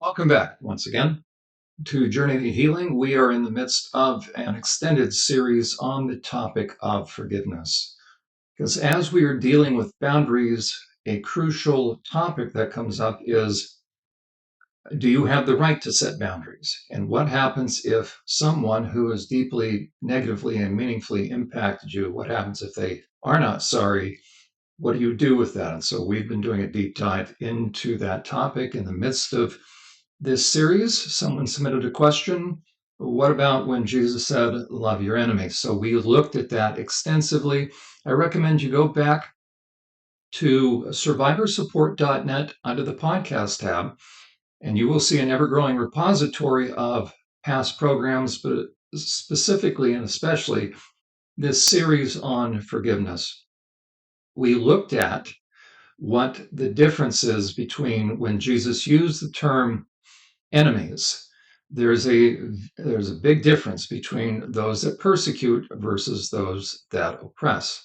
Welcome back once again to Journey to Healing. We are in the midst of an extended series on the topic of forgiveness. Because as we are dealing with boundaries, a crucial topic that comes up is, do you have the right to set boundaries? And what happens if someone who has deeply negatively and meaningfully impacted you, what happens if they are not sorry? What do you do with that? And so we've been doing a deep dive into that topic in the midst of this series. Someone submitted a question. What about when Jesus said, love your enemies? So we looked at that extensively. I recommend you go back to SurvivorSupport.net under the podcast tab, and you will see an ever-growing repository of past programs, but specifically and especially this series on forgiveness. We looked at what the difference is between when Jesus used the term enemies. There's a big difference between those that persecute versus those that oppress.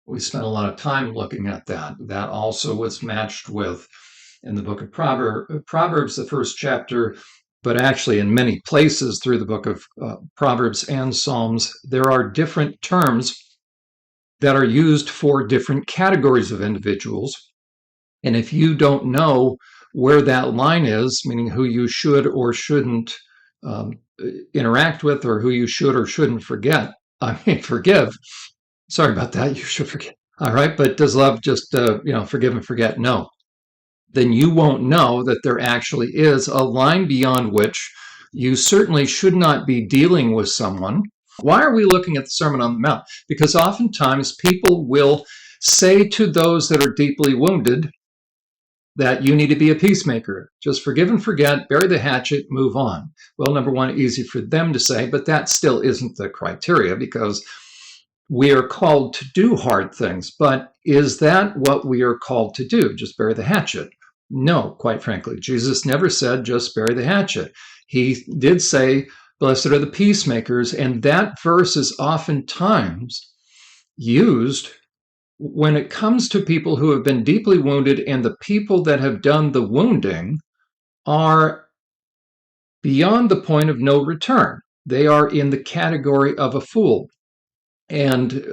We spent a lot of time looking at that. That also was matched with, in the book of Proverbs, the first chapter, but actually in many places through the book of Proverbs and Psalms, there are different terms that are used for different categories of individuals. And if you don't know where that line is, meaning who you should or shouldn't interact with, or who you should or shouldn't forgive. Sorry about that. You should forget. All right, but does love just forgive and forget? No. Then you won't know that there actually is a line beyond which you certainly should not be dealing with someone. Why are we looking at the Sermon on the Mount? Because oftentimes people will say to those that are deeply wounded that you need to be a peacemaker. Just forgive and forget, bury the hatchet, move on. Well, number one, easy for them to say, but that still isn't the criteria, because we are called to do hard things. But is that what we are called to do? Just bury the hatchet? No, quite frankly. Jesus never said just bury the hatchet. He did say, blessed are the peacemakers, and that verse is oftentimes used when it comes to people who have been deeply wounded, and the people that have done the wounding are beyond the point of no return. They are in the category of a fool. And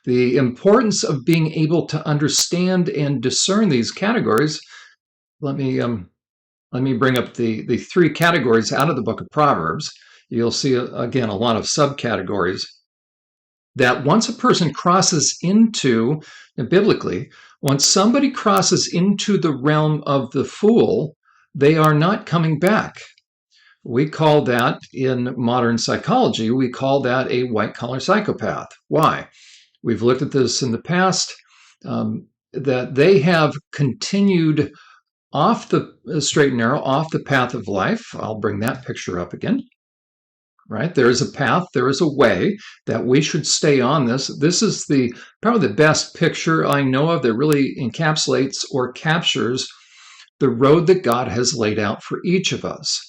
the importance of being able to understand and discern these categories, let me bring up the three categories out of the book of Proverbs. You'll see, again, a lot of subcategories. That once a person crosses into, biblically, once somebody crosses into the realm of the fool, they are not coming back. We call that, in modern psychology, we call that a white-collar psychopath. Why? We've looked at this in the past, that they have continued off the straight and narrow, off the path of life. I'll bring that picture up again. Right? There is a path, there is a way that we should stay on this. This is probably the best picture I know of that really encapsulates or captures the road that God has laid out for each of us.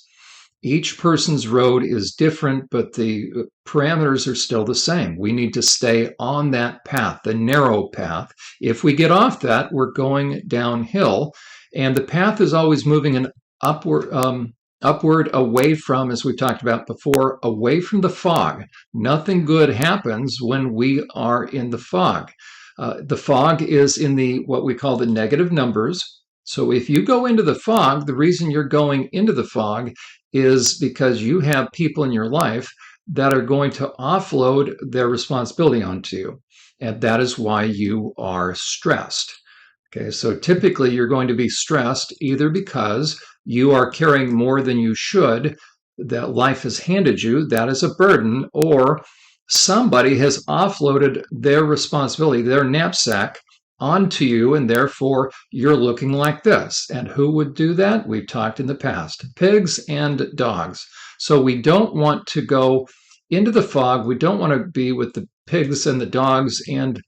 Each person's road is different, but the parameters are still the same. We need to stay on that path, the narrow path. If we get off that, we're going downhill, and the path is always moving an upward away from, as we've talked about before, away from the fog. Nothing good happens when we are in the fog. The fog is in what we call the negative numbers. So if you go into the fog, the reason you're going into the fog is because you have people in your life that are going to offload their responsibility onto you. And that is why you are stressed. Okay, so typically you're going to be stressed either because you are carrying more than you should, that life has handed you, that is a burden, or somebody has offloaded their responsibility, their knapsack, onto you, and therefore you're looking like this. And who would do that? We've talked in the past, pigs and dogs. So we don't want to go into the fog. We don't want to be with the pigs and the dogs, and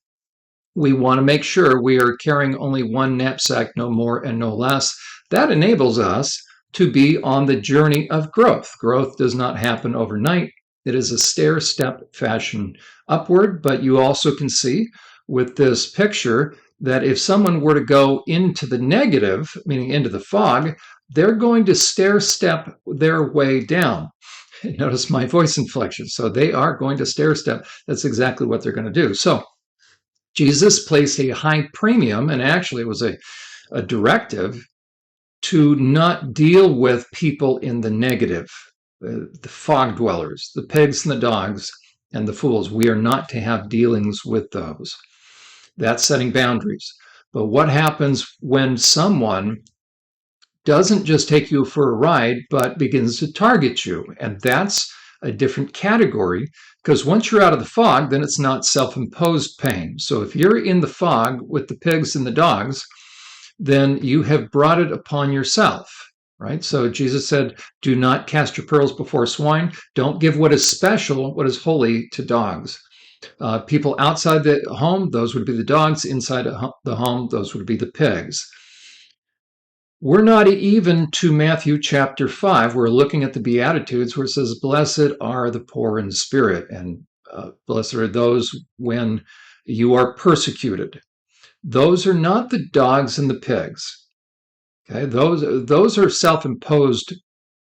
we want to make sure we are carrying only one knapsack, no more and no less. That enables us to be on the journey of growth. Growth does not happen overnight. It is a stair-step fashion upward, but you also can see with this picture that if someone were to go into the negative, meaning into the fog, they're going to stair step their way down. Notice my voice inflection. So they are going to stair step. That's exactly what they're going to do. So Jesus placed a high premium, and actually it was a directive to not deal with people in the negative, the fog dwellers, the pigs and the dogs and the fools. We are not to have dealings with those. That's setting boundaries. But what happens when someone doesn't just take you for a ride, but begins to target you? And that's a different category, because once you're out of the fog, then it's not self-imposed pain. So if you're in the fog with the pigs and the dogs, then you have brought it upon yourself, right? So Jesus said, do not cast your pearls before swine. Don't give what is special, what is holy, to dogs. People outside the home, those would be the dogs. Inside the home, those would be the pigs. We're not even to Matthew chapter 5. We're looking at the Beatitudes, where it says, blessed are the poor in spirit, and blessed are those when you are persecuted. Those are not the dogs and the pigs. Okay, those are self-imposed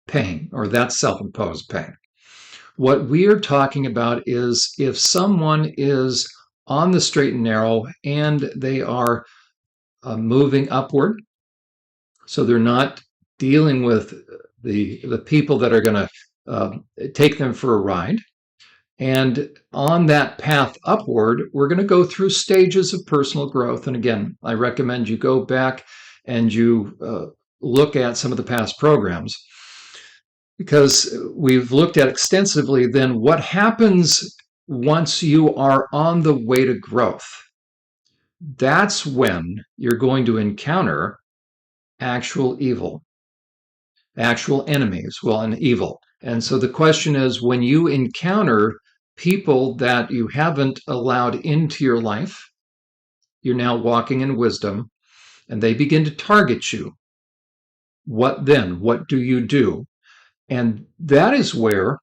pain, or that's self-imposed pain. What we are talking about is if someone is on the straight and narrow and they are moving upward, so they're not dealing with the people that are going to take them for a ride. And on that path upward, we're going to go through stages of personal growth. And again, I recommend you go back and you look at some of the past programs, because we've looked at extensively then what happens once you are on the way to growth. That's when you're going to encounter actual evil, actual enemies, well, and evil. And so the question is, when you encounter people that you haven't allowed into your life, you're now walking in wisdom, and they begin to target you. What then? What do you do? And that is where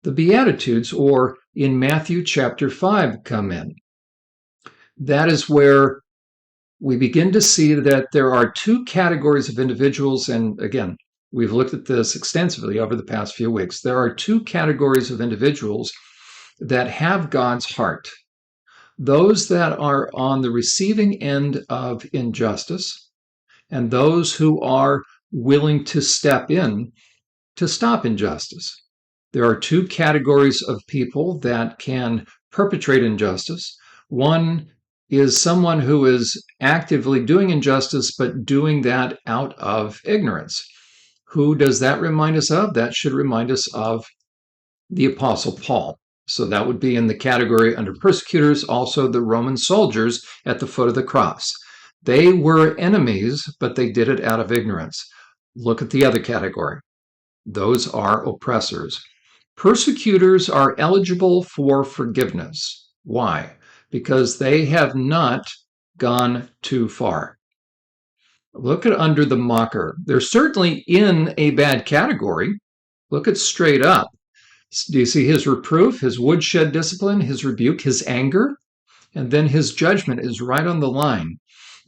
the Beatitudes, or in Matthew chapter 5, come in. That is where we begin to see that there are two categories of individuals. And again, we've looked at this extensively over the past few weeks. There are two categories of individuals that have God's heart. Those that are on the receiving end of injustice, and those who are willing to step in to stop injustice. There are two categories of people that can perpetrate injustice. One is someone who is actively doing injustice, but doing that out of ignorance. Who does that remind us of? That should remind us of the Apostle Paul. So that would be in the category under persecutors, also the Roman soldiers at the foot of the cross. They were enemies, but they did it out of ignorance. Look at the other category. Those are oppressors. Persecutors are eligible for forgiveness. Why? Because they have not gone too far. Look at under the mocker. They're certainly in a bad category. Look at straight up. Do you see his reproof, his woodshed discipline, his rebuke, his anger? And then his judgment is right on the line.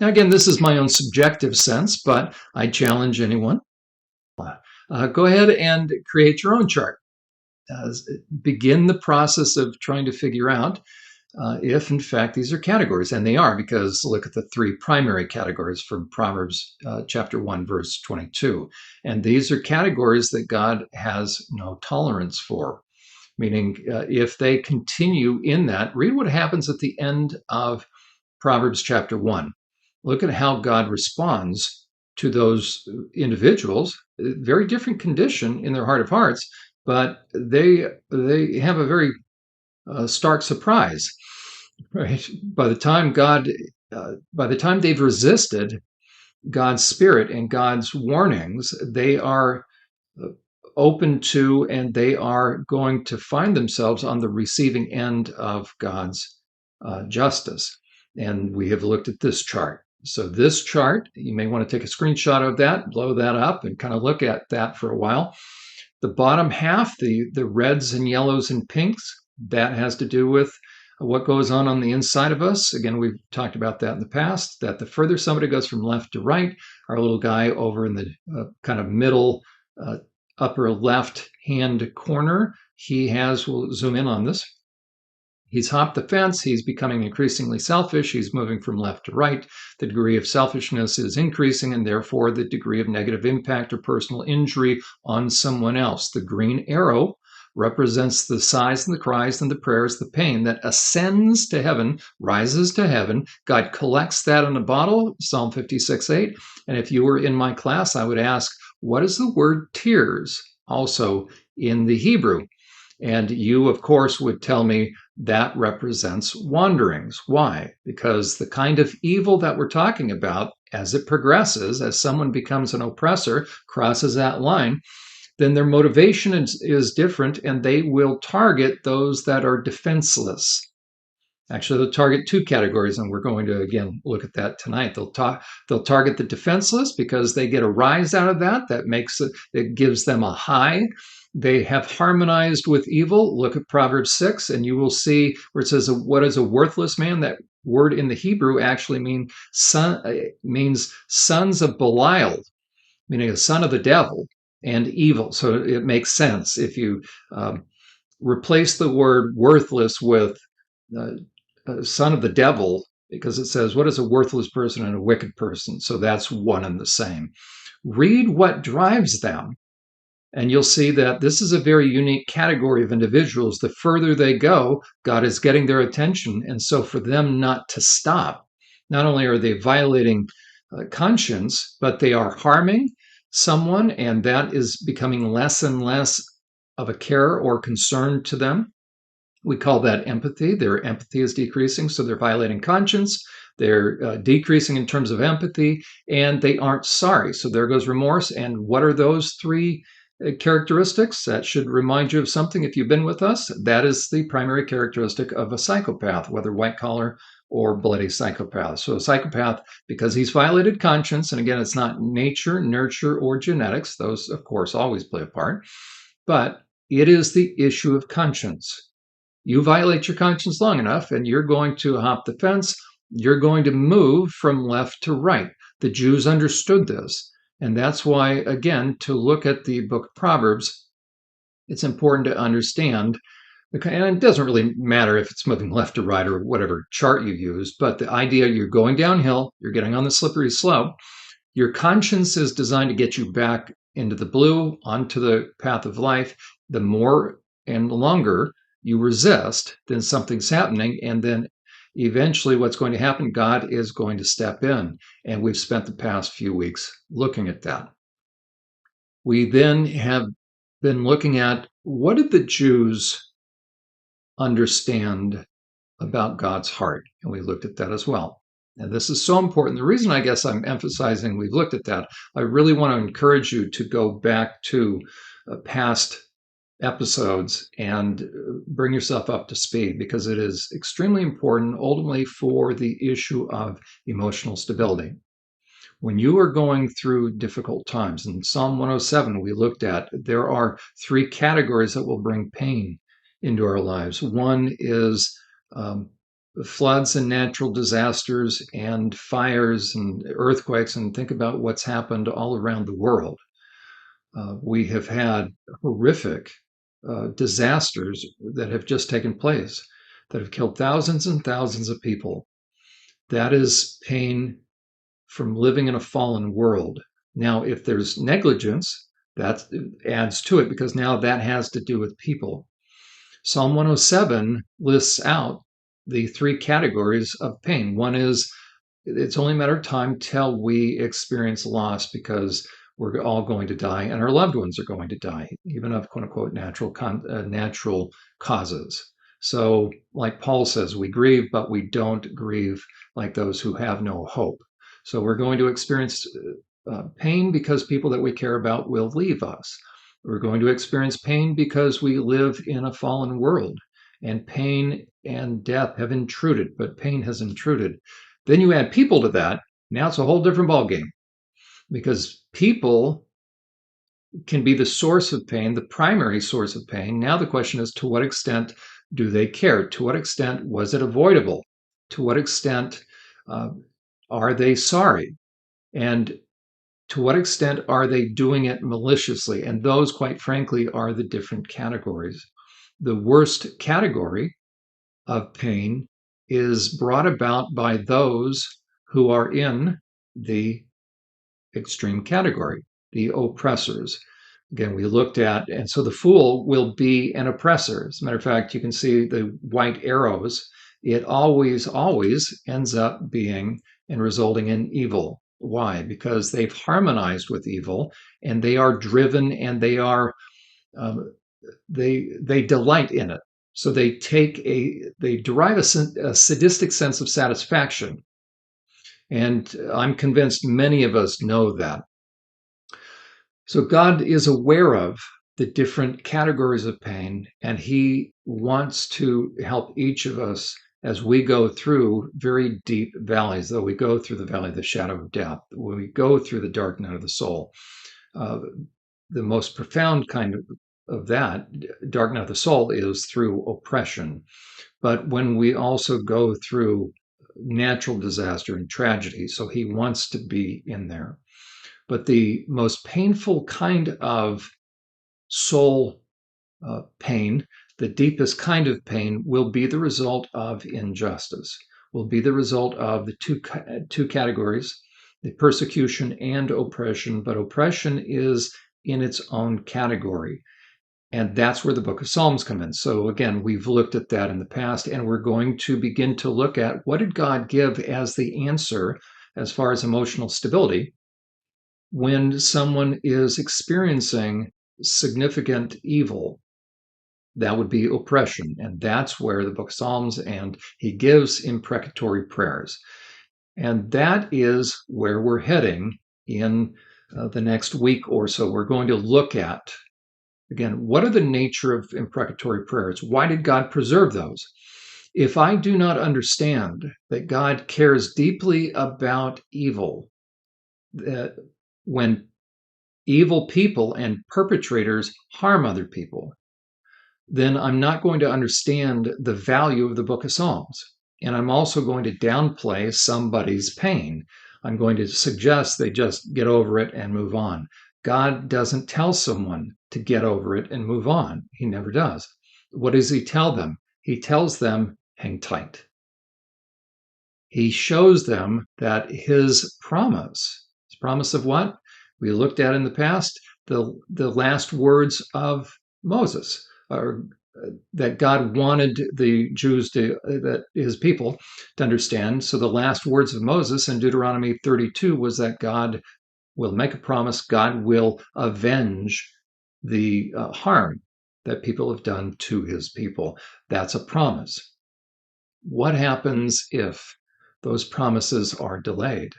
Now, again, this is my own subjective sense, but I challenge anyone. Go ahead and create your own chart. Begin the process of trying to figure out if, in fact, these are categories. And they are, because look at the three primary categories from Proverbs chapter 1, verse 22. And these are categories that God has no tolerance for, meaning if they continue in that, read what happens at the end of Proverbs chapter 1. Look at how God responds to those individuals. Very different condition in their heart of hearts, but they have a very stark surprise. Right? By the time they've resisted God's spirit and God's warnings, they are open to, and they are going to find themselves on the receiving end of God's justice. And we have looked at this chart. So this chart, you may want to take a screenshot of that, blow that up, and kind of look at that for a while. The bottom half, the reds and yellows and pinks, that has to do with what goes on the inside of us. Again, we've talked about that in the past, that the further somebody goes from left to right, our little guy over in the kind of middle upper left hand corner, he has, we'll zoom in on this, he's hopped the fence. He's becoming increasingly selfish. He's moving from left to right. The degree of selfishness is increasing, and therefore the degree of negative impact or personal injury on someone else. The green arrow represents the sighs and the cries and the prayers, the pain that ascends to heaven, rises to heaven. God collects that in a bottle, Psalm 56:8. And if you were in my class, I would ask, what is the word tears also in the Hebrew? And you, of course, would tell me that represents wanderings. Why? Because the kind of evil that we're talking about, as it progresses, as someone becomes an oppressor, crosses that line, then their motivation is different, and they will target those that are defenseless. Actually, they'll target two categories, and we're going to, again, look at that tonight. They'll target the defenseless because they get a rise out of that. That makes it gives them a high. They have harmonized with evil. Look at Proverbs 6, and you will see where it says, what is a worthless man? That word in the Hebrew actually means sons of Belial, meaning a son of the devil, and evil. So it makes sense if you replace the word worthless with son of the devil, because it says, what is a worthless person and a wicked person? So that's one and the same. Read what drives them, and you'll see that this is a very unique category of individuals. The further they go, God is getting their attention. And so for them not to stop, not only are they violating conscience, but they are harming someone, and that is becoming less and less of a care or concern to them. We call that empathy. Their empathy is decreasing, so they're violating conscience. They're decreasing in terms of empathy, and they aren't sorry. So there goes remorse. And what are those three characteristics? That should remind you of something if you've been with us. That is the primary characteristic of a psychopath, whether white collar or bloody psychopath. So a psychopath, because he's violated conscience, and again, it's not nature, nurture, or genetics. Those, of course, always play a part, but it is the issue of conscience. You violate your conscience long enough, and you're going to hop the fence. You're going to move from left to right. The Jews understood this. And that's why, again, to look at the book of Proverbs, it's important to understand. And it doesn't really matter if it's moving left to right or whatever chart you use, but the idea you're going downhill, you're getting on the slippery slope. Your conscience is designed to get you back into the blue, onto the path of life. The more and longer you resist, then something's happening. And then eventually what's going to happen, God is going to step in. And we've spent the past few weeks looking at that. We then have been looking at, what did the Jews understand about God's heart? And we looked at that as well. And this is so important. The reason I guess I'm emphasizing we've looked at that, I really want to encourage you to go back to past episodes and bring yourself up to speed, because it is extremely important ultimately for the issue of emotional stability. When you are going through difficult times, in Psalm 107 we looked at, there are three categories that will bring pain into our lives. One is floods and natural disasters and fires and earthquakes, and think about what's happened all around the world. We have had horrific disasters that have just taken place that have killed thousands and thousands of people. That is pain from living in a fallen world. Now, if there's negligence, that adds to it, because now that has to do with people. Psalm 107 lists out the three categories of pain. One is, it's only a matter of time till we experience loss, because we're all going to die and our loved ones are going to die, even of quote unquote natural causes. So like Paul says, we grieve, but we don't grieve like those who have no hope. So we're going to experience pain because people that we care about will leave us. We're going to experience pain because we live in a fallen world, and pain and death have intruded, but pain has intruded. Then you add people to that. Now it's a whole different ballgame, because people can be the source of pain, the primary source of pain. Now the question is, to what extent do they care? To what extent was it avoidable? To what extent are they sorry? And To what extent are they doing it maliciously? And those, quite frankly, are the different categories. The worst category of pain is brought about by those who are in the extreme category, the oppressors. Again, we looked at, and so the fool will be an oppressor. As a matter of fact, you can see the white arrows. It always, always ends up being and resulting in evil. Why? Because they've harmonized with evil, and they are driven, and they are they delight in it. So they derive a sadistic sense of satisfaction, and I'm convinced many of us know that. So God is aware of the different categories of pain, and He wants to help each of us as we go through very deep valleys, though we go through the valley of the shadow of death, when we go through the dark night of the soul. The most profound kind of that, dark night of the soul, is through oppression. But when we also go through natural disaster and tragedy, so He wants to be in there. But the most painful kind of soul pain, the deepest kind of pain, will be the result of injustice, will be the result of the two categories, the persecution and oppression. But oppression is in its own category. And that's where the book of Psalms come in. So again, we've looked at that in the past, and we're going to begin to look at what did God give as the answer as far as emotional stability when someone is experiencing significant evil. That would be oppression. And that's where the book of Psalms, and he gives imprecatory prayers. And that is where we're heading in the next week or so. We're going to look at, again, what are the nature of imprecatory prayers? Why did God preserve those? If I do not understand that God cares deeply about evil, that when evil people and perpetrators harm other people, then I'm not going to understand the value of the book of Psalms. And I'm also going to downplay somebody's pain. I'm going to suggest they just get over it and move on. God doesn't tell someone to get over it and move on. He never does. What does he tell them? He tells them, hang tight. He shows them that his promise of what? We looked at in the past, the last words of Moses, or that God wanted the Jews that his people to understand. So the last words of Moses in Deuteronomy 32 was that God will make a promise. God will avenge the harm that people have done to his people. That's a promise. What happens if those promises are delayed?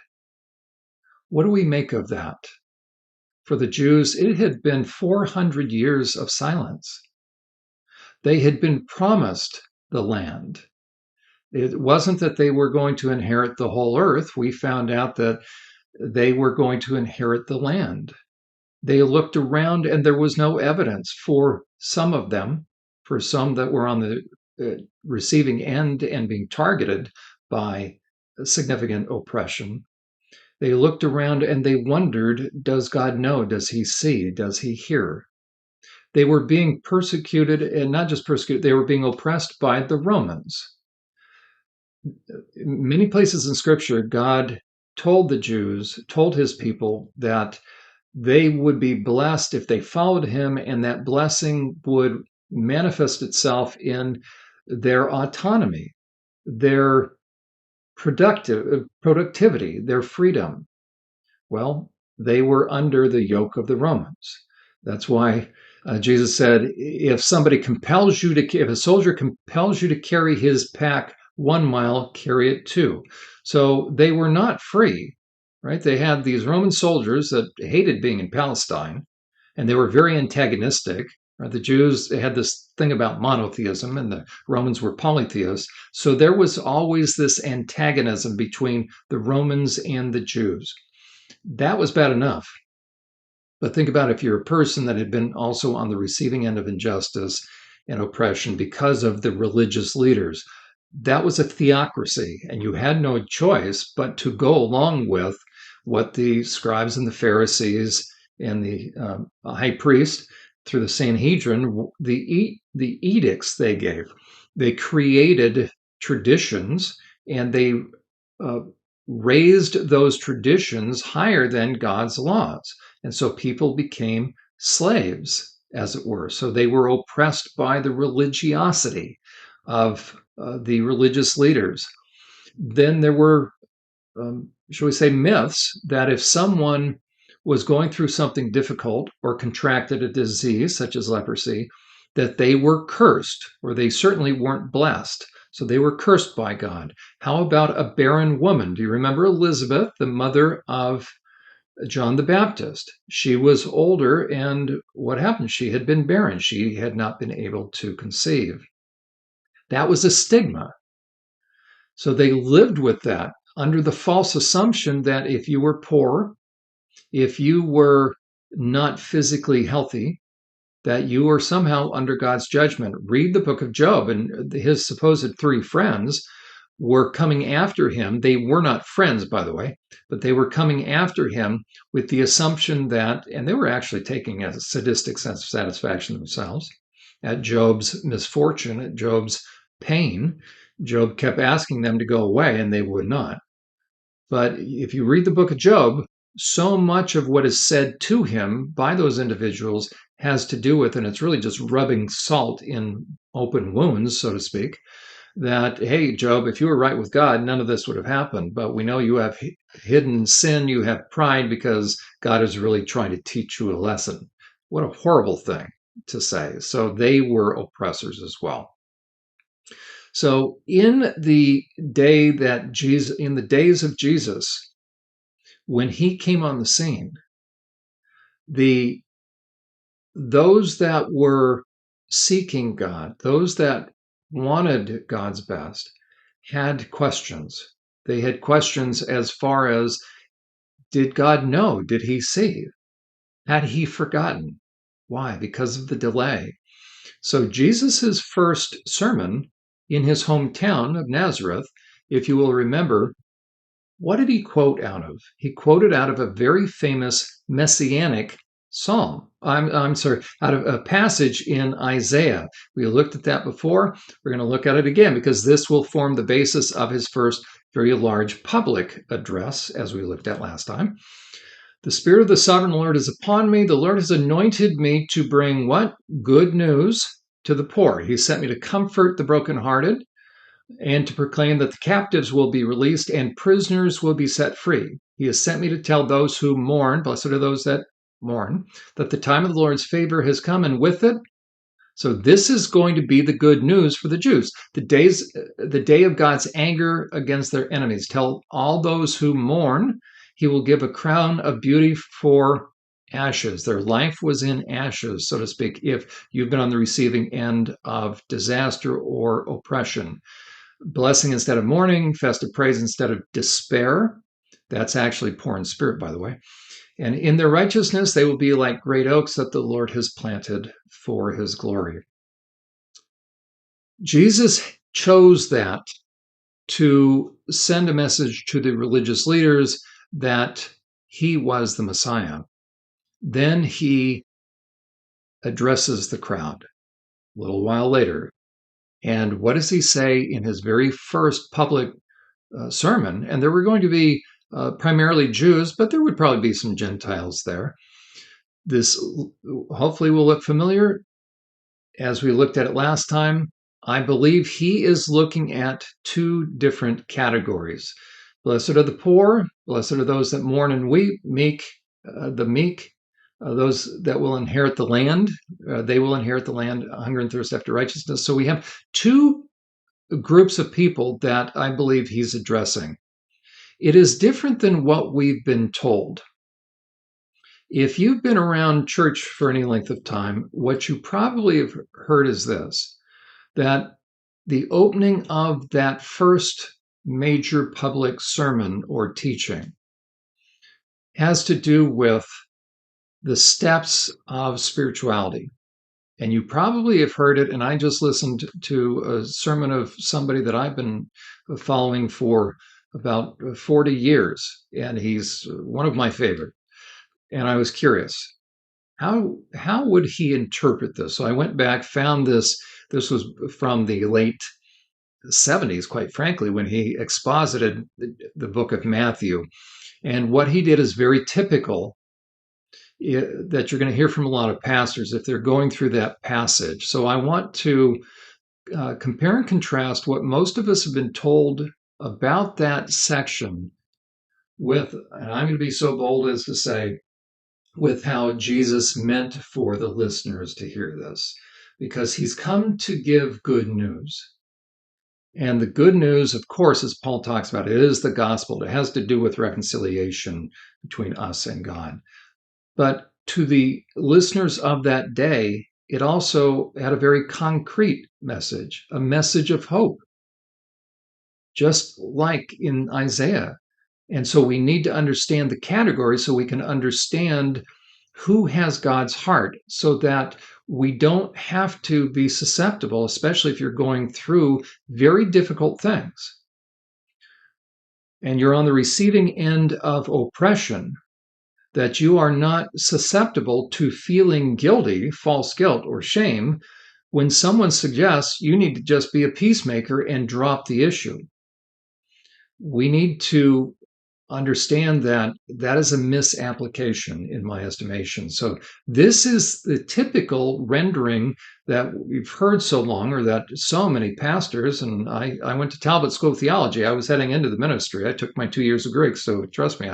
What do we make of that? For the Jews, it had been 400 years of silence. They had been promised the land. It wasn't that they were going to inherit the whole earth. We found out that they were going to inherit the land. They looked around and there was no evidence for some of them, for some that were on the receiving end and being targeted by significant oppression. They looked around and they wondered, does God know? Does he see? Does he hear? They were being persecuted, and not just persecuted, they were being oppressed by the Romans. In many places in Scripture, God told the Jews, told his people that they would be blessed if they followed him, and that blessing would manifest itself in their autonomy, their productivity, their freedom. Well, they were under the yoke of the Romans. That's why Jesus said, if a soldier compels you to carry his pack 1 mile, carry it 2. So they were not free, right? They had these Roman soldiers that hated being in Palestine, and they were very antagonistic. Right? The Jews had this thing about monotheism, and the Romans were polytheists. So there was always this antagonism between the Romans and the Jews. That was bad enough. But think about if you're a person that had been also on the receiving end of injustice and oppression because of the religious leaders. That was a theocracy, and you had no choice but to go along with what the scribes and the Pharisees and the high priest through the Sanhedrin, the edicts they gave. They created traditions, and they uh, raised those traditions higher than God's laws. And so people became slaves, as it were. So they were oppressed by the religiosity of the religious leaders. Then there were, shall we say, myths that if someone was going through something difficult or contracted a disease such as leprosy, that they were cursed, or they certainly weren't blessed. So they were cursed by God. How about a barren woman? Do you remember Elizabeth, the mother of John the Baptist? She was older, and what happened? She had been barren. She had not been able to conceive. That was a stigma. So they lived with that under the false assumption that if you were poor, if you were not physically healthy, that you were somehow under God's judgment. Read the book of Job, and his supposed three friends were coming after him. They were not friends, by the way, but they were coming after him with the assumption that, and they were actually taking a sadistic sense of satisfaction themselves at Job's misfortune, at Job's pain. Job kept asking them to go away, and they would not. But if you read the book of Job, so much of what is said to him by those individuals has to do with, and it's really just rubbing salt in open wounds, so to speak, that, hey, Job, if you were right with God, none of this would have happened. But we know you have hidden sin, you have pride, because God is really trying to teach you a lesson. What a horrible thing to say. So they were oppressors as well. So in the days of Jesus, when he came on the scene, those that were seeking God, those that wanted God's best, had questions. They had questions as far as, did God know? Did he see? Had he forgotten? Why? Because of the delay. So Jesus's first sermon in his hometown of Nazareth, if you will remember, what did he quote out of? He quoted out of a very famous messianic psalm. I'm sorry, out of a passage in Isaiah. We looked at that before. We're going to look at it again because this will form the basis of his first very large public address, as we looked at last time. The Spirit of the Sovereign Lord is upon me. The Lord has anointed me to bring what? Good news to the poor. He sent me to comfort the brokenhearted, and to proclaim that the captives will be released and prisoners will be set free. He has sent me to tell those who mourn, blessed are those that mourn, that the time of the Lord's favor has come, and with it, so this is going to be the good news for the Jews. The day of God's anger against their enemies. Tell all those who mourn, he will give a crown of beauty for ashes. Their life was in ashes, so to speak, if you've been on the receiving end of disaster or oppression. Blessing instead of mourning, festive praise instead of despair. That's actually poor in spirit, by the way. And in their righteousness, they will be like great oaks that the Lord has planted for his glory. Jesus chose that to send a message to the religious leaders that he was the Messiah. Then he addresses the crowd a little while later. And what does he say in his very first public sermon? And there were going to be primarily Jews, but there would probably be some Gentiles there. This hopefully will look familiar as we looked at it last time. I believe he is looking at two different categories. Blessed are the poor, blessed are those that mourn and weep, the meek, those that will inherit the land. They will inherit the land, hunger and thirst after righteousness. So we have two groups of people that I believe he's addressing. It is different than what we've been told. If you've been around church for any length of time, what you probably have heard is this, that the opening of that first major public sermon or teaching has to do with the steps of spirituality. And you probably have heard it, and I just listened to a sermon of somebody that I've been following for about 40 years, and he's one of my favorite. And I was curious, how would he interpret this? So I went back, found this. This was from the late 70s, quite frankly, when he exposited the book of Matthew. And what he did is very typical that you're going to hear from a lot of pastors if they're going through that passage. So I want to compare and contrast what most of us have been told about that section with, and I'm going to be so bold as to say, with how Jesus meant for the listeners to hear this, because he's come to give good news. And the good news, of course, as Paul talks about, it is the gospel. It has to do with reconciliation between us and God. But to the listeners of that day, it also had a very concrete message, a message of hope, just like in Isaiah. And so we need to understand the categories so we can understand who has God's heart, so that we don't have to be susceptible, especially if you're going through very difficult things and you're on the receiving end of oppression, that you are not susceptible to feeling guilty, false guilt, or shame when someone suggests you need to just be a peacemaker and drop the issue. We need to understand that that is a misapplication in my estimation. So this is the typical rendering that we've heard so long, or that so many pastors, and I went to Talbot School of Theology. I was heading into the ministry. I took my 2 years of Greek, so trust me,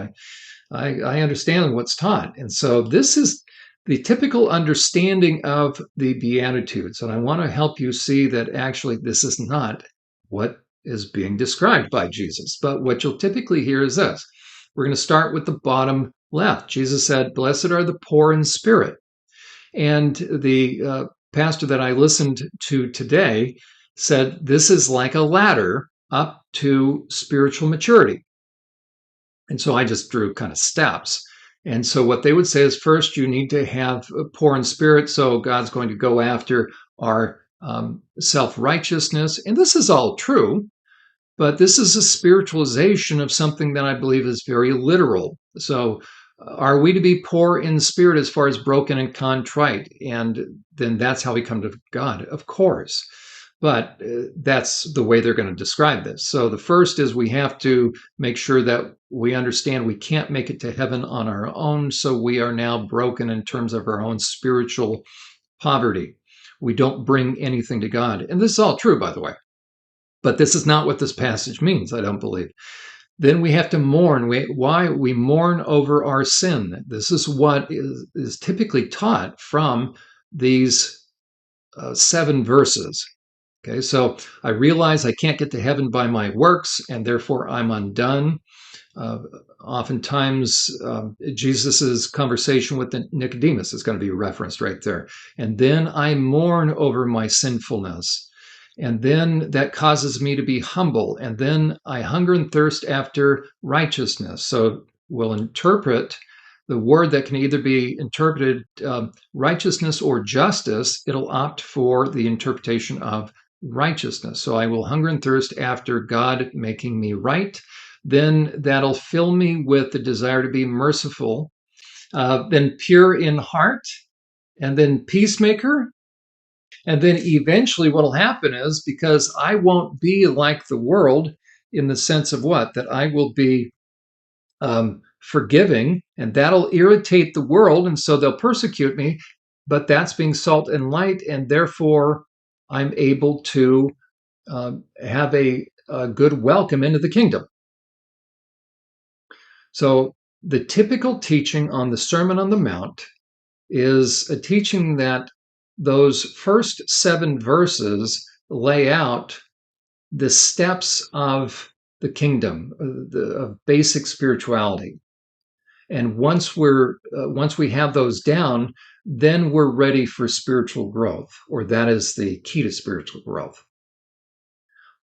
I understand what's taught. And so this is the typical understanding of the Beatitudes. And I want to help you see that actually this is not what is being described by Jesus. But what you'll typically hear is this. We're going to start with the bottom left. Jesus said, "Blessed are the poor in spirit." And the pastor that I listened to today said, this is like a ladder up to spiritual maturity. And so I just drew kind of steps. And so what they would say is, first, you need to have poor in spirit. So God's going to go after our self-righteousness. And this is all true, but this is a spiritualization of something that I believe is very literal. So are we to be poor in spirit as far as broken and contrite? And then that's how we come to God, of course. But that's the way they're going to describe this. So the first is we have to make sure that we understand we can't make it to heaven on our own. So we are now broken in terms of our own spiritual poverty. We don't bring anything to God. And this is all true, by the way. But this is not what this passage means, I don't believe. Then we have to mourn. Why? We mourn over our sin. This is what is typically taught from these 7 verses. Okay, so I realize I can't get to heaven by my works, and therefore I'm undone. Oftentimes, Jesus's conversation with Nicodemus is going to be referenced right there. And then I mourn over my sinfulness. And then that causes me to be humble. And then I hunger and thirst after righteousness. So we'll interpret the word that can either be interpreted righteousness or justice. It'll opt for the interpretation of righteousness. So I will hunger and thirst after God making me right. Then that'll fill me with the desire to be merciful. Then pure in heart. And then peacemaker. And then eventually what will happen is, because I won't be like the world in the sense of what? That I will be forgiving, and that'll irritate the world, and so they'll persecute me, but that's being salt and light, and therefore I'm able to have a good welcome into the kingdom. So the typical teaching on the Sermon on the Mount is a teaching that those first 7 verses lay out the steps of the kingdom, of basic spirituality. And once we have those down, then we're ready for spiritual growth, or that is the key to spiritual growth.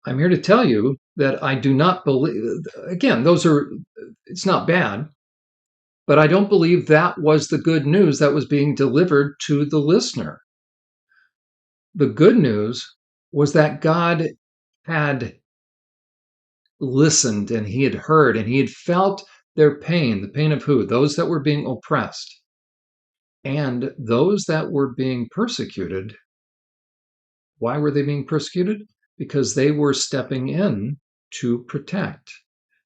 I'm here to tell you that I do not believe, again, it's not bad, but I don't believe that was the good news that was being delivered to the listener. The good news was that God had listened and he had heard and he had felt their pain. The pain of who? Those that were being oppressed. And those that were being persecuted. Why were they being persecuted? Because they were stepping in to protect,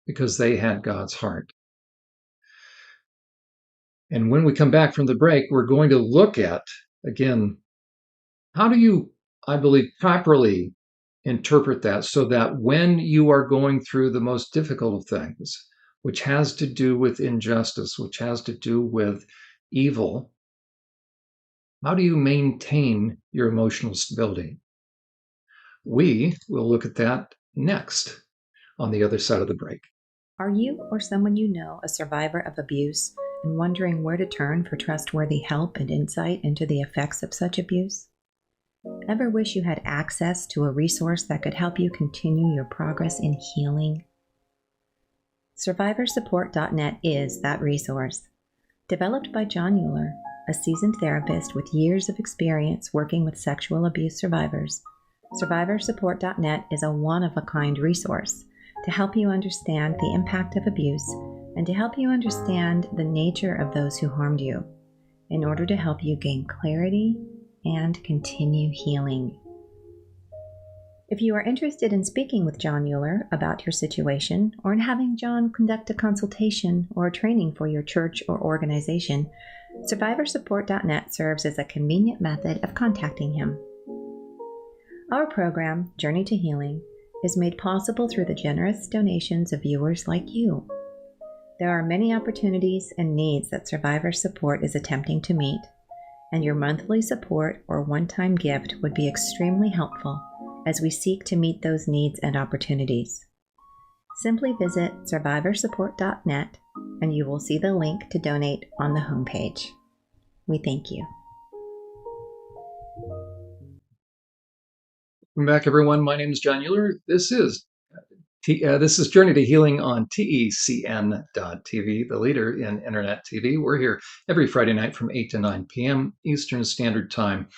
because they had God's heart. And when we come back from the break, we're going to look at, again, how do you, I believe, properly interpret that so that when you are going through the most difficult of things, which has to do with injustice, which has to do with evil, how do you maintain your emotional stability? We will look at that next on the other side of the break. Are you or someone you know a survivor of abuse and wondering where to turn for trustworthy help and insight into the effects of such abuse? Ever wish you had access to a resource that could help you continue your progress in healing? SurvivorSupport.net is that resource. Developed by John Euler, a seasoned therapist with years of experience working with sexual abuse survivors, SurvivorSupport.net is a one-of-a-kind resource to help you understand the impact of abuse and to help you understand the nature of those who harmed you in order to help you gain clarity and continue healing. If you are interested in speaking with John Euler about your situation or in having John conduct a consultation or a training for your church or organization, SurvivorSupport.net serves as a convenient method of contacting him. Our program, Journey to Healing, is made possible through the generous donations of viewers like you. There are many opportunities and needs that Survivor Support is attempting to meet, and your monthly support or one-time gift would be extremely helpful as we seek to meet those needs and opportunities. Simply visit SurvivorSupport.net and you will see the link to donate on the homepage. We thank you. Welcome back, everyone. My name is John Euler. This is Journey to Healing on TECN.TV, the leader in Internet TV. We're here every Friday night from 8 to 9 p.m. Eastern Standard Time,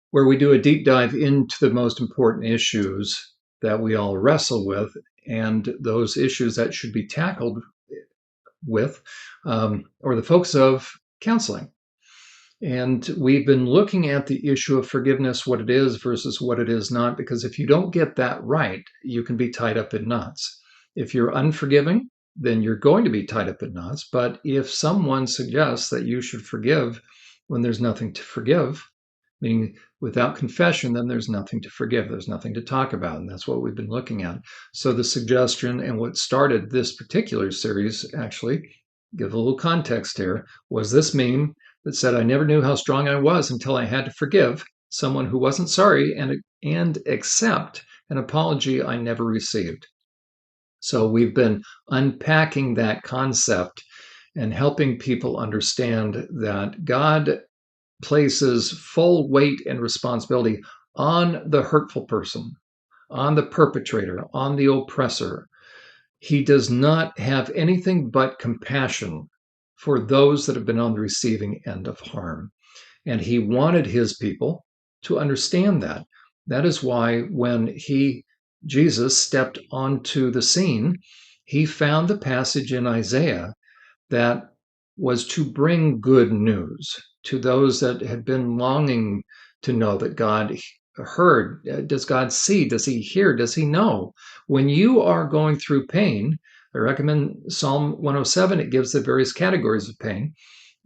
where we do a deep dive into the most important issues that we all wrestle with and those issues that should be tackled with, or the focus of counseling. And we've been looking at the issue of forgiveness, what it is versus what it is not, because if you don't get that right, you can be tied up in knots. If you're unforgiving, then you're going to be tied up in knots. But if someone suggests that you should forgive when there's nothing to forgive, meaning without confession, then there's nothing to forgive. There's nothing to talk about. And that's what we've been looking at. So the suggestion and what started this particular series, actually, give a little context here, was this meme that said, I never knew how strong I was until I had to forgive someone who wasn't sorry and accept an apology I never received. So we've been unpacking that concept and helping people understand that God places full weight and responsibility on the hurtful person, on the perpetrator, on the oppressor. He does not have anything but compassion for those that have been on the receiving end of harm. And he wanted his people to understand that. That is why when Jesus stepped onto the scene, he found the passage in Isaiah that was to bring good news to those that had been longing to know that God heard. Does God see? Does he hear? Does he know? When you are going through pain, I recommend Psalm 107. It gives the various categories of pain.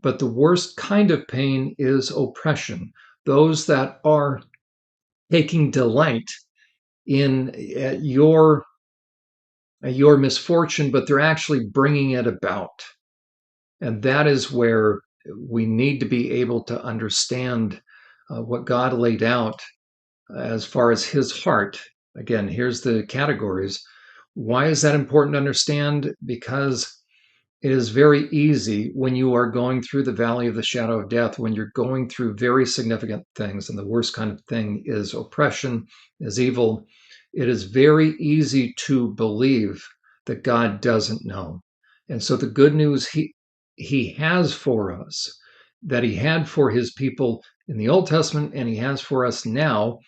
But the worst kind of pain is oppression. Those that are taking delight in your misfortune, but they're actually bringing it about. And that is where we need to be able to understand what God laid out as far as his heart. Again, here's the categories. Why is that important to understand? Because it is very easy when you are going through the valley of the shadow of death, when you're going through very significant things, and the worst kind of thing is oppression, is evil. It is very easy to believe that God doesn't know. And so the good news he has for us, that he had for his people in the Old Testament and he has for us now,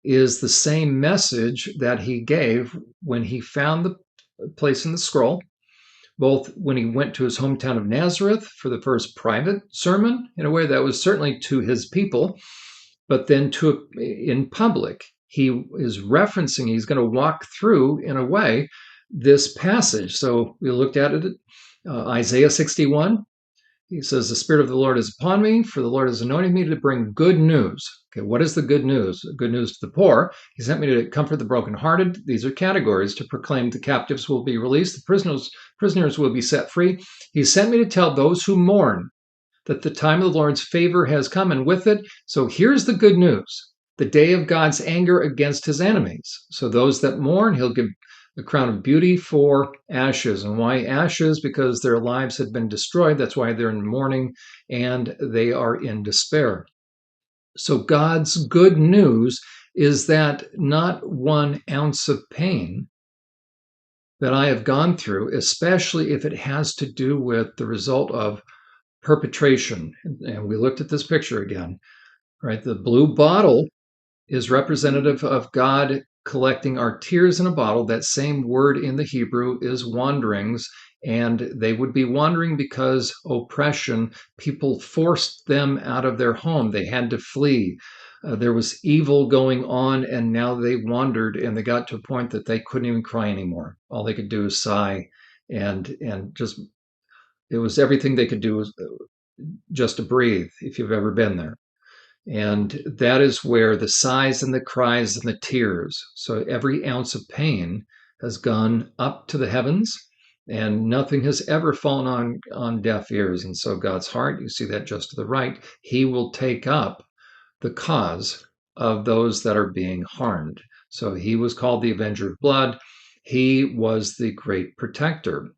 is the same message that he gave when he found the place in the scroll, both when he went to his hometown of Nazareth for the first private sermon, in a way that was certainly to his people, but then in public. He is referencing, he's going to walk through, in a way, this passage. So we looked at it, Isaiah 61. He says, the Spirit of the Lord is upon me, for the Lord has anointed me to bring good news. Okay, what is the good news? Good news to the poor. He sent me to comfort the brokenhearted. These are categories: to proclaim the captives will be released, the prisoners will be set free. He sent me to tell those who mourn that the time of the Lord's favor has come, and with it, so here's the good news, the day of God's anger against his enemies. So those that mourn, he'll give the crown of beauty for ashes. And why ashes? Because their lives had been destroyed. That's why they're in mourning and they are in despair. So God's good news is that not 1 ounce of pain that I have gone through, especially if it has to do with the result of perpetration. And we looked at this picture again, right? The blue bottle is representative of God collecting our tears in a bottle. That same word in the Hebrew is wanderings, and they would be wandering because oppression, people forced them out of their home. They had to flee. There was evil going on, and now they wandered, and they got to a point that they couldn't even cry anymore. All they could do is sigh, and just, it was everything they could do was just to breathe, if you've ever been there. And that is where the sighs and the cries and the tears, so every ounce of pain has gone up to the heavens, and nothing has ever fallen on deaf ears. And so God's heart, you see that just to the right, he will take up the cause of those that are being harmed. So he was called the avenger of blood. He was the great protector.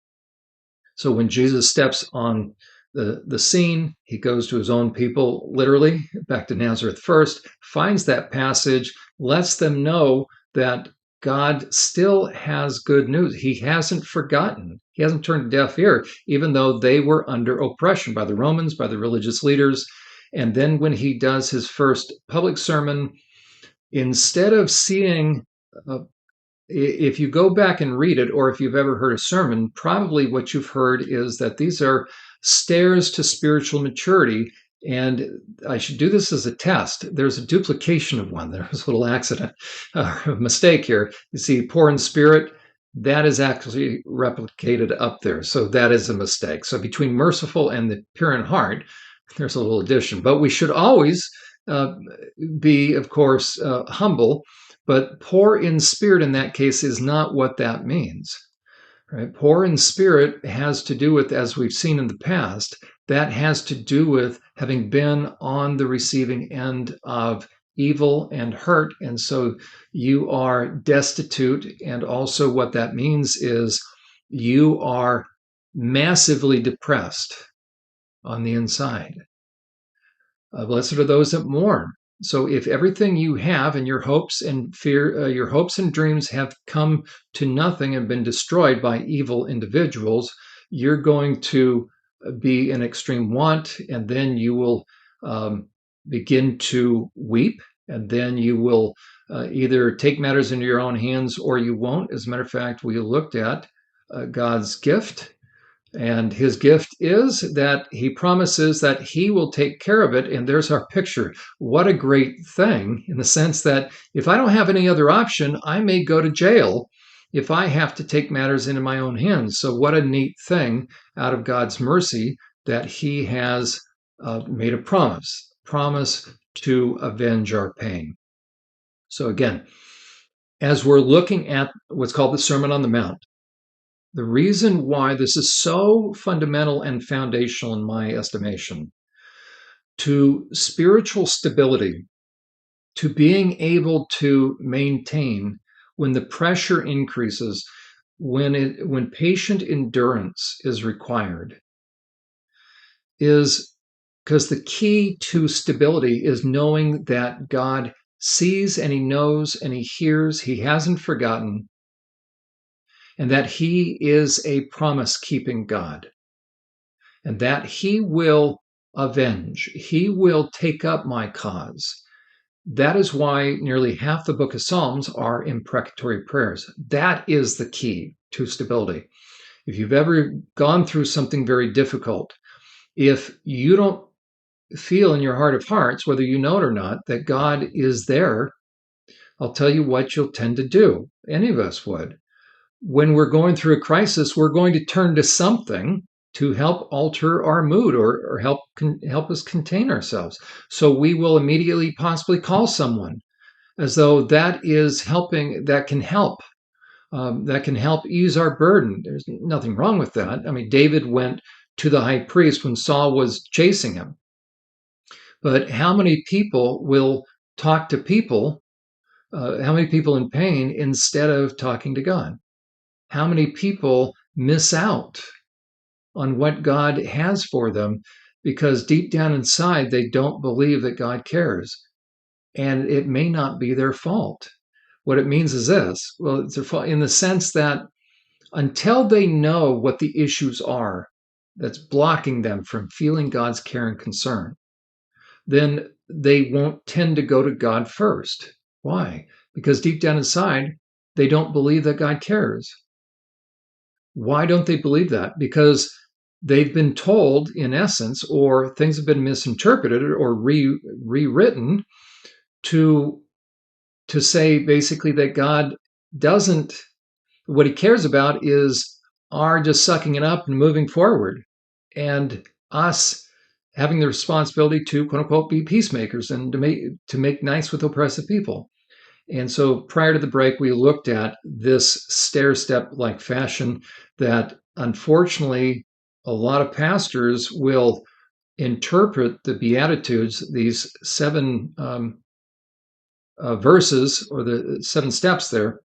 So when Jesus steps on the scene, he goes to his own people, literally, back to Nazareth first, finds that passage, lets them know that God still has good news. He hasn't forgotten. He hasn't turned a deaf ear, even though they were under oppression by the Romans, by the religious leaders. And then when he does his first public sermon, instead of seeing if you go back and read it, or if you've ever heard a sermon, probably what you've heard is that these are stairs to spiritual maturity. And I should do this as a test. There's a duplication of one. There was a little accident, a mistake here. You see, poor in spirit, that is actually replicated up there. So that is a mistake. So between merciful and the pure in heart, there's a little addition. But we should always be, of course, humble. But poor in spirit in that case is not what that means. Right? Poor in spirit has to do with, as we've seen in the past, that has to do with having been on the receiving end of evil and hurt. And so you are destitute. And also what that means is you are massively depressed on the inside. Blessed are those that mourn. So if everything you have and your hopes and your hopes and dreams have come to nothing and been destroyed by evil individuals, you're going to be in extreme want, and then you will begin to weep, and then you will either take matters into your own hands or you won't. As a matter of fact, we looked at God's gift. And his gift is that he promises that he will take care of it. And there's our picture. What a great thing, in the sense that if I don't have any other option, I may go to jail if I have to take matters into my own hands. So what a neat thing out of God's mercy that he has made a promise to avenge our pain. So again, as we're looking at what's called the Sermon on the Mount, the reason why this is so fundamental and foundational, in my estimation, to spiritual stability, to being able to maintain when the pressure increases, when patient endurance is required, is because the key to stability is knowing that God sees and he knows and he hears, he hasn't forgotten, and that he is a promise-keeping God, and that he will avenge. He will take up my cause. That is why nearly half the book of Psalms are imprecatory prayers. That is the key to stability. If you've ever gone through something very difficult, if you don't feel in your heart of hearts, whether you know it or not, that God is there, I'll tell you what you'll tend to do. Any of us would. When we're going through a crisis, we're going to turn to something to help alter our mood or help us contain ourselves. So we will immediately possibly call someone as though that is helping, that can help. That can help ease our burden. There's nothing wrong with that. I mean, David went to the high priest when Saul was chasing him. But how many people will talk to people? How many people in pain instead of talking to God? How many people miss out on what God has for them because deep down inside they don't believe that God cares? And it may not be their fault. What it means is this: well, it's their fault in the sense that until they know what the issues are that's blocking them from feeling God's care and concern, then they won't tend to go to God first. Why? Because deep down inside, they don't believe that God cares. Why don't they believe that? Because they've been told, in essence, or things have been misinterpreted or rewritten to say basically that God doesn't. What He cares about is our just sucking it up and moving forward, and us having the responsibility to quote unquote be peacemakers and to make nice with oppressive people. And so prior to the break, we looked at this stair step like fashion that unfortunately a lot of pastors will interpret the Beatitudes, these seven verses or the 7 steps there,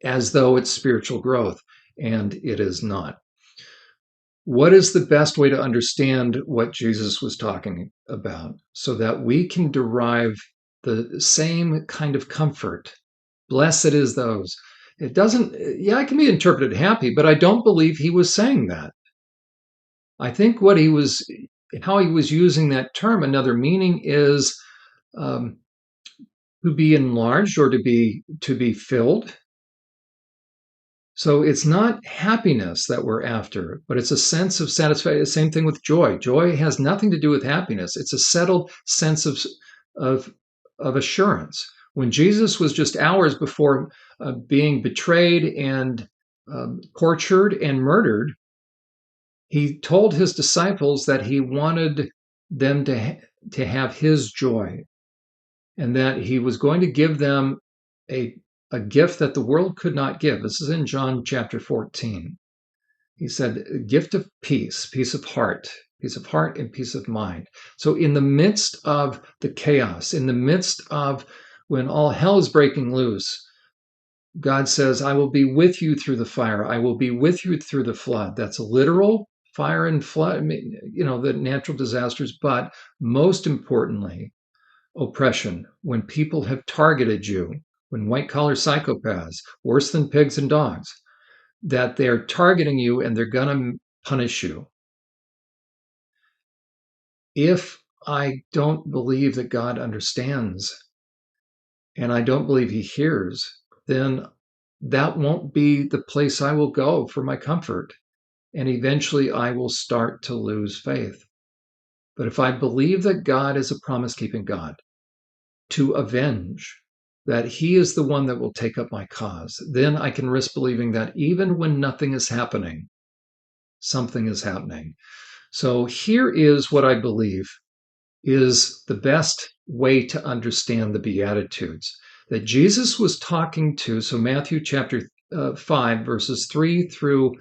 as though it's spiritual growth, and it is not. What is the best way to understand what Jesus was talking about so that we can derive the same kind of comfort? Blessed is those. It doesn't, yeah, it can be interpreted happy, but I don't believe he was saying that. I think how he was using that term, another meaning is um, to be enlarged or to be filled. So it's not happiness that we're after, but it's a sense of satisfaction. Same thing with joy. Joy has nothing to do with happiness. It's a settled sense of of assurance. When Jesus was just hours before being betrayed and tortured and murdered, he told his disciples that he wanted them to have his joy, and that he was going to give them a a gift that the world could not give. This is in John chapter 14. He said, a gift of peace, peace of heart and peace of mind. So in the midst of the chaos, in the midst of when all hell is breaking loose, God says, I will be with you through the fire. I will be with you through the flood. That's literal fire and flood, the natural disasters, but most importantly, oppression. When people have targeted you, when white collar psychopaths, worse than pigs and dogs, that they're targeting you and they're going to punish you. If I don't believe that God understands and I don't believe he hears, then that won't be the place I will go for my comfort. And eventually I will start to lose faith. But if I believe that God is a promise keeping God to avenge, that he is the one that will take up my cause, then I can risk believing that even when nothing is happening, something is happening. So here is what I believe is the best way to understand the Beatitudes that Jesus was talking to. So Matthew chapter 5, verses 3 through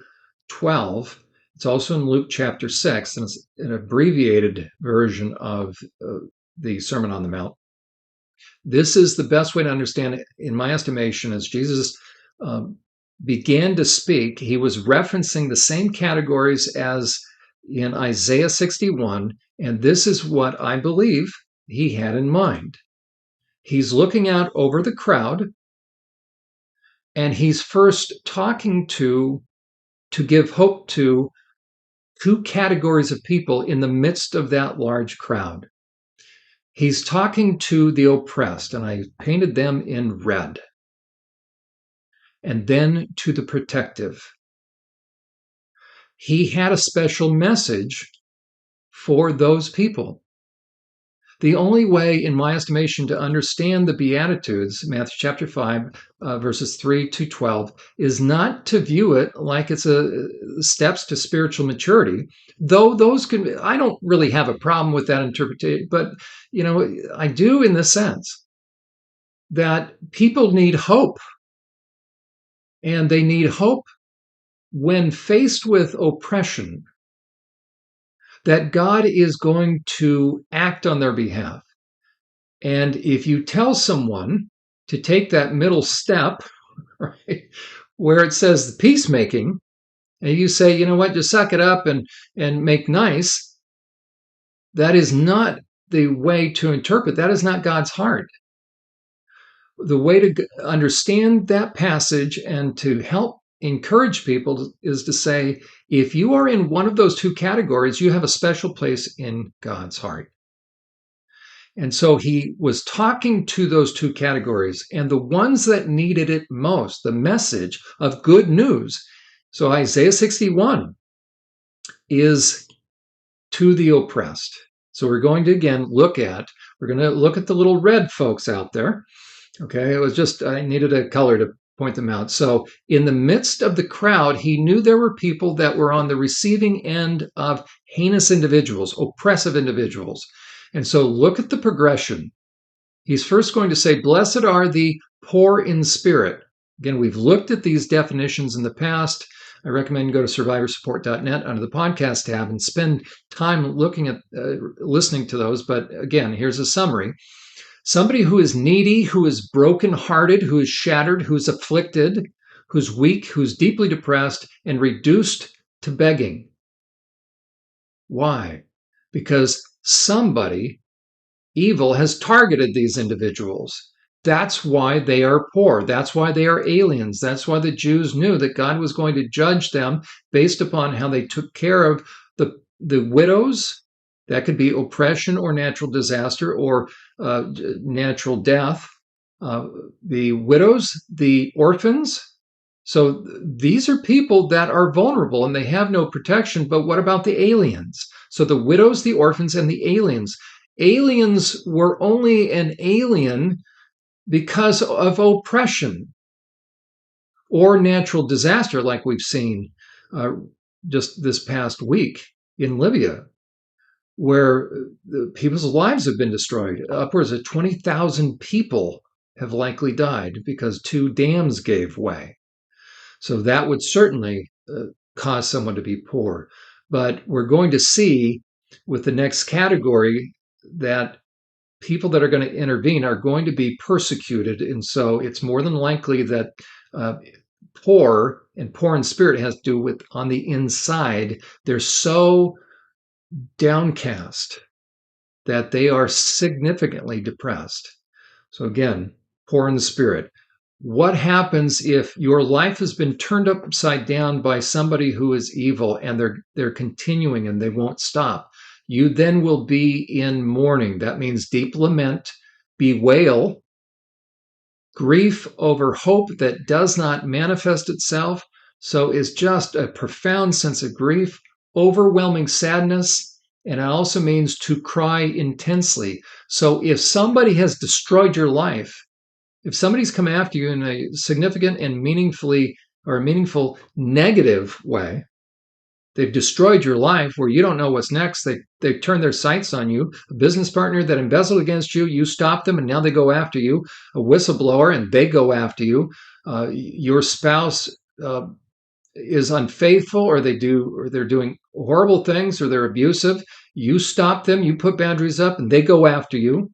12. It's also in Luke chapter 6, and it's an abbreviated version of the Sermon on the Mount. This is the best way to understand it, in my estimation, as Jesus began to speak. He was referencing the same categories as in Isaiah 61, and this is what I believe he had in mind. He's looking out over the crowd, and he's first talking to give hope to 2 categories of people in the midst of that large crowd. He's talking to the oppressed, and I painted them in red. And then to the protective. He had a special message for those people. The only way, in my estimation, to understand the Beatitudes, Matthew chapter 5, verses 3 to 12, is not to view it like it's steps to spiritual maturity, though those can, I don't really have a problem with that interpretation, but, I do in the sense that people need hope, and they need hope when faced with oppression, that God is going to act on their behalf. And if you tell someone to take that middle step, right, where it says the peacemaking, and you say, you know what, just suck it up and make nice, that is not the way to interpret. That is not God's heart. The way to understand that passage and to help encourage people is to say, if you are in one of those two categories, you have a special place in God's heart. And so he was talking to those two categories and the ones that needed it most, the message of good news. So Isaiah 61 is to the oppressed. So we're going to again look at the little red folks out there. Okay, it was just, I needed a color to point them out. So in the midst of the crowd, he knew there were people that were on the receiving end of heinous individuals, oppressive individuals. And so look at the progression. He's first going to say, blessed are the poor in spirit. Again, we've looked at these definitions in the past. I recommend you go to SurvivorSupport.net under the podcast tab and spend time looking at, listening to those. But again, here's a summary. Somebody who is needy, who is brokenhearted, who is shattered, who's afflicted, who's weak, who's deeply depressed, and reduced to begging. Why? Because somebody evil has targeted these individuals. That's why they are poor. That's why they are aliens. That's why the Jews knew that God was going to judge them based upon how they took care of the widows. That could be oppression or natural disaster or natural death. The widows, the orphans. So these are people that are vulnerable and they have no protection. But what about the aliens? So the widows, the orphans, and the aliens. Aliens were only an alien because of oppression or natural disaster, like we've seen just this past week in Libya, where people's lives have been destroyed. Upwards of 20,000 people have likely died because 2 dams gave way. So that would certainly cause someone to be poor. But we're going to see with the next category that people that are going to intervene are going to be persecuted. And so it's more than likely that poor in spirit has to do with on the inside. They're so downcast that they are significantly depressed. So again, poor in the spirit. What happens if your life has been turned upside down by somebody who is evil and they're continuing and they won't stop? You then will be in mourning. That means deep lament, bewail, grief over hope that does not manifest itself. So it's just a profound sense of grief, overwhelming sadness, and it also means to cry intensely. So if somebody has destroyed your life, if somebody's come after you in a significant and meaningful negative way, they've destroyed your life where you don't know what's next. They've turned their sights on you. A business partner that embezzled against you, you stopped them and now they go after you. A whistleblower and they go after you. Your spouse is unfaithful or they're doing horrible things or they're abusive. You stop them, you put boundaries up and they go after you.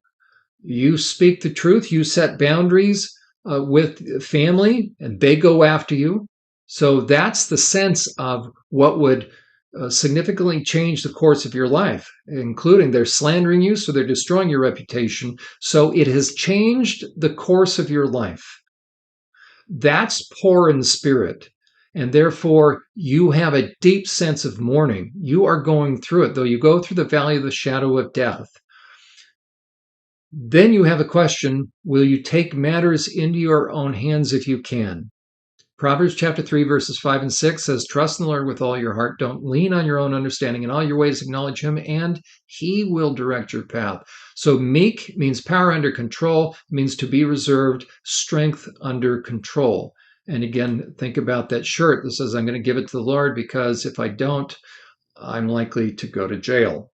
You speak the truth, you set boundaries with family and they go after you. So that's the sense of what would significantly change the course of your life, including they're slandering you, so they're destroying your reputation. So it has changed the course of your life. That's poor in spirit. And therefore, you have a deep sense of mourning. You are going through it, though you go through the valley of the shadow of death. Then you have a question, will you take matters into your own hands if you can? Proverbs chapter 3, verses 5 and 6 says, trust in the Lord with all your heart. Don't lean on your own understanding. In all your ways acknowledge him, and he will direct your path. So meek means power under control, means to be reserved, strength under control. And again, think about that shirt that says, I'm going to give it to the Lord, because if I don't, I'm likely to go to jail.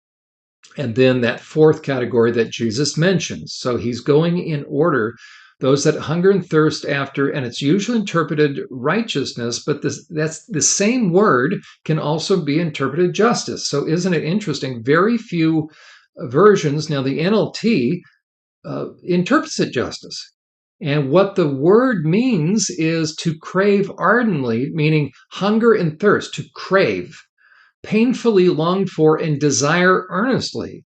And then that fourth category that Jesus mentions. So he's going in order. Those that hunger and thirst after, and it's usually interpreted righteousness, but that's the same word can also be interpreted justice. So isn't it interesting? Very few versions. Now the NLT interprets it justice. And what the word means is to crave ardently, meaning hunger and thirst, to crave, painfully longed for, and desire earnestly.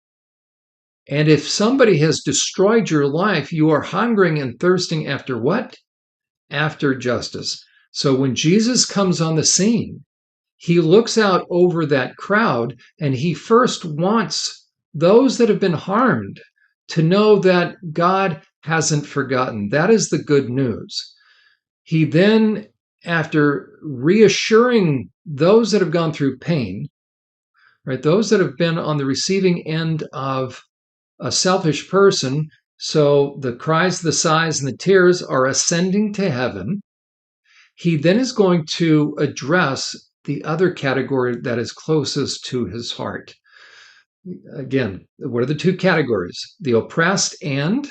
And if somebody has destroyed your life, you are hungering and thirsting after what? After justice. So when Jesus comes on the scene, he looks out over that crowd and he first wants those that have been harmed to know that God hasn't forgotten. That is the good news. He then, after reassuring those that have gone through pain, right, those that have been on the receiving end of a selfish person, so the cries, the sighs, and the tears are ascending to heaven. He then is going to address the other category that is closest to his heart. Again, what are the two categories? The oppressed and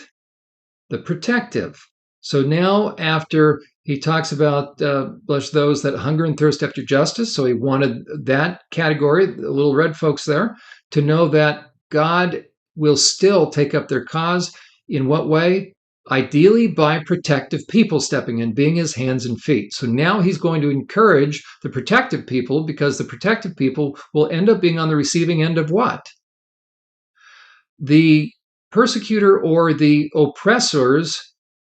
the protective. So now, after he talks about bless those that hunger and thirst after justice, so he wanted that category, the little red folks there, to know that God will still take up their cause. In what way? Ideally by protective people stepping in, being his hands and feet. So now he's going to encourage the protective people, because the protective people will end up being on the receiving end of what? The persecutor or the oppressor's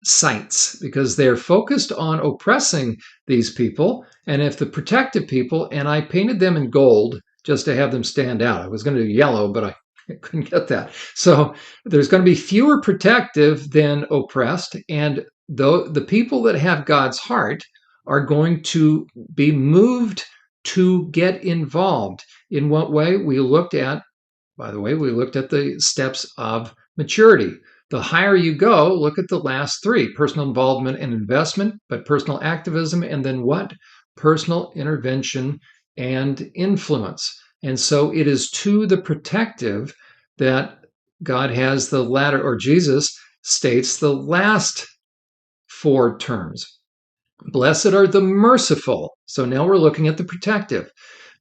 sights, because they're focused on oppressing these people. And if the protective people, and I painted them in gold just to have them stand out. I was going to do yellow, but I couldn't get that. So there's going to be fewer protective than oppressed. And the people that have God's heart are going to be moved to get involved. In what way? We looked at, by the way, we looked at the steps of maturity. The higher you go, look at the last three: personal involvement and investment, but personal activism, and then what? Personal intervention and influence. And so it is to the protective that God has the latter, or Jesus states the last four terms. Blessed are the merciful. So now we're looking at the protective.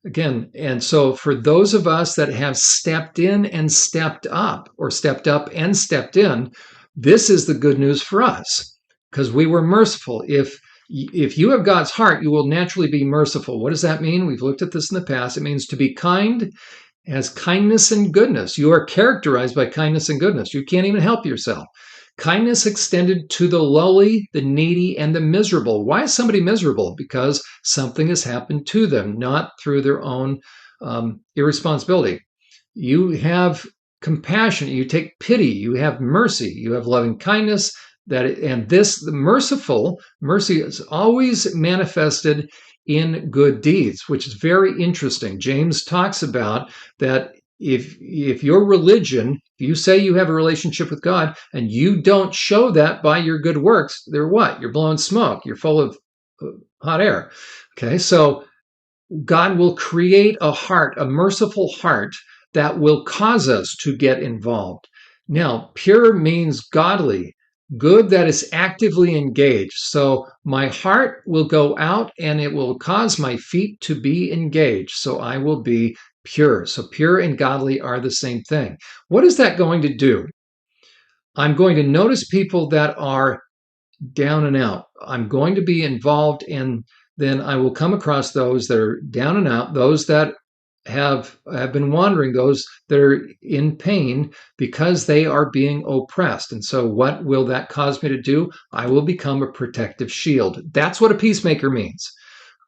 Again, and so for those of us that have stepped in and stepped up, or stepped up and stepped in, this is the good news for us, because we were merciful. If you have God's heart, you will naturally be merciful. What does that mean? We've looked at this in the past. It means to be kind as kindness and goodness. You are characterized by kindness and goodness. You can't even help yourself. Kindness extended to the lowly, the needy, and the miserable. Why is somebody miserable? Because something has happened to them, not through their own irresponsibility. You have compassion, you take pity, you have mercy, you have loving kindness. And this, the merciful, mercy is always manifested in good deeds, which is very interesting. James talks about that if your religion, if you say you have a relationship with God and you don't show that by your good works, they're what? You're blowing smoke. You're full of hot air. Okay, so God will create a heart, a merciful heart, that will cause us to get involved. Now, pure means godly, good that is actively engaged. So my heart will go out and it will cause my feet to be engaged. So I will be pure. So pure and godly are the same thing. What is that going to do? I'm going to notice people that are down and out. I'm going to be involved in, then I will come across those that are down and out, those that have been wandering, those that are in pain because they are being oppressed. And so what will that cause me to do? I will become a protective shield. That's what a peacemaker means.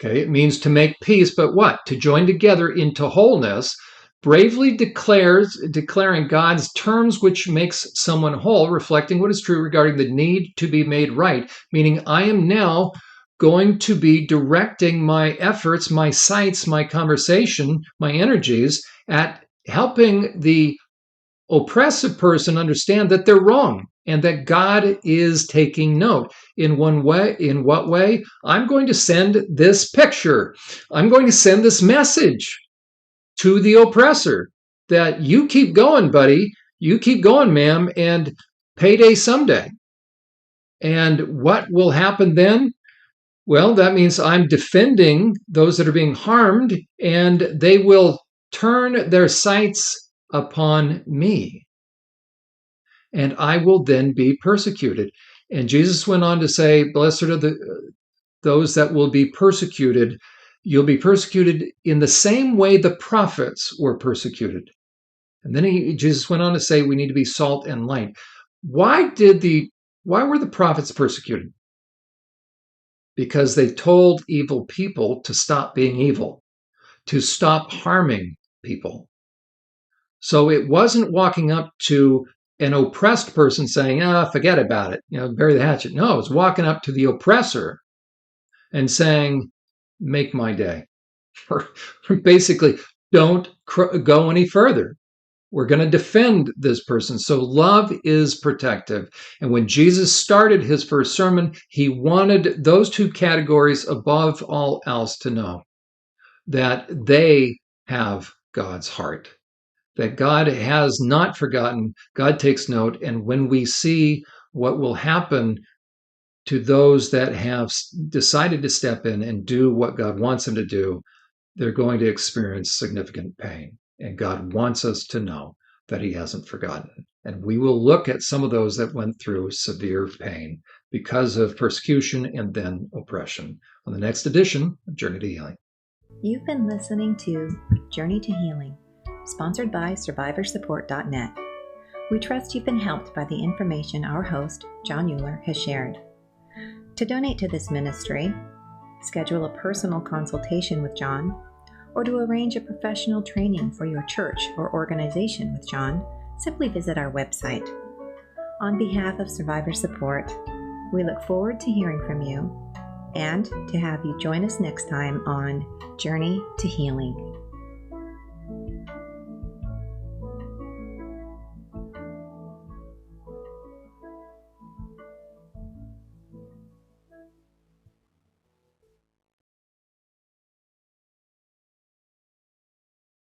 Okay, it means to make peace, but what? To join together into wholeness. bravely declaring God's terms which makes someone whole, reflecting what is true regarding the need to be made right, meaning I am now going to be directing my efforts, my sights, my conversation, my energies at helping the oppressive person understand that they're wrong and that God is taking note. In what way? I'm going to send this picture. I'm going to send this message to the oppressor that you keep going, buddy. You keep going, ma'am, and payday someday. And what will happen then? Well, that means I'm defending those that are being harmed, and they will turn their sights upon me, and I will then be persecuted. And Jesus went on to say, blessed are those that will be persecuted. You'll be persecuted in the same way the prophets were persecuted. And then Jesus went on to say we need to be salt and light. Why were the prophets persecuted? Because they told evil people to stop being evil, to stop harming people. So it wasn't walking up to an oppressed person saying, forget about it, bury the hatchet. No, it was walking up to the oppressor and saying, make my day. Or basically, don't go any further. We're going to defend this person. So love is protective. And when Jesus started his first sermon, he wanted those two categories above all else to know that they have God's heart, that God has not forgotten. God takes note. And when we see what will happen to those that have decided to step in and do what God wants them to do, they're going to experience significant pain. And God wants us to know that he hasn't forgotten. And we will look at some of those that went through severe pain because of persecution and then oppression on the next edition of Journey to Healing. You've been listening to Journey to Healing, sponsored by SurvivorSupport.net. We trust you've been helped by the information our host, John Euler, has shared. To donate to this ministry, schedule a personal consultation with John, or to arrange a professional training for your church or organization with John, simply visit our website. On behalf of Survivor Support, we look forward to hearing from you and to have you join us next time on Journey to Healing.